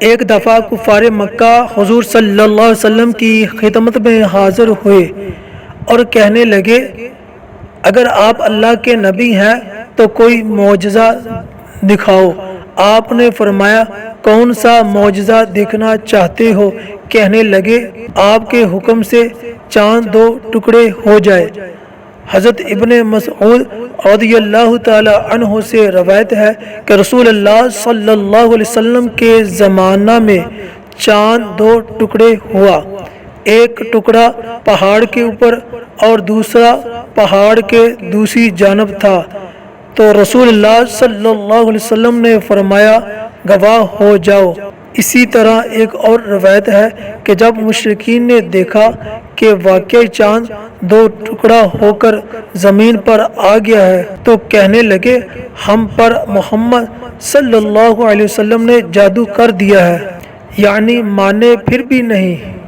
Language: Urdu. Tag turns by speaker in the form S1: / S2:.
S1: ایک دفعہ کفار مکہ حضور صلی اللہ علیہ وسلم کی خدمت میں حاضر ہوئے اور کہنے لگے اگر آپ اللہ کے نبی ہیں تو کوئی معجزہ دکھاؤ۔ آپ نے فرمایا کون سا معجزہ دیکھنا چاہتے ہو؟ کہنے لگے آپ کے حکم سے چاند دو ٹکڑے ہو جائے۔ حضرت ابن مسعود رضی اللہ تعالی عنہ سے روایت ہے کہ رسول اللہ صلی اللہ علیہ وسلم کے زمانہ میں چاند دو ٹکڑے ہوا، ایک ٹکڑا پہاڑ کے اوپر اور دوسرا پہاڑ کے دوسری جانب تھا، تو رسول اللہ صلی اللہ علیہ وسلم نے فرمایا گواہ ہو جاؤ۔ اسی طرح ایک اور روایت ہے کہ جب مشرکین نے دیکھا کہ واقعی چاند دو ٹکڑا ہو کر زمین پر آ گیا ہے تو کہنے لگے ہم پر محمد صلی اللہ علیہ وسلم نے جادو کر دیا ہے، یعنی مانے پھر بھی نہیں۔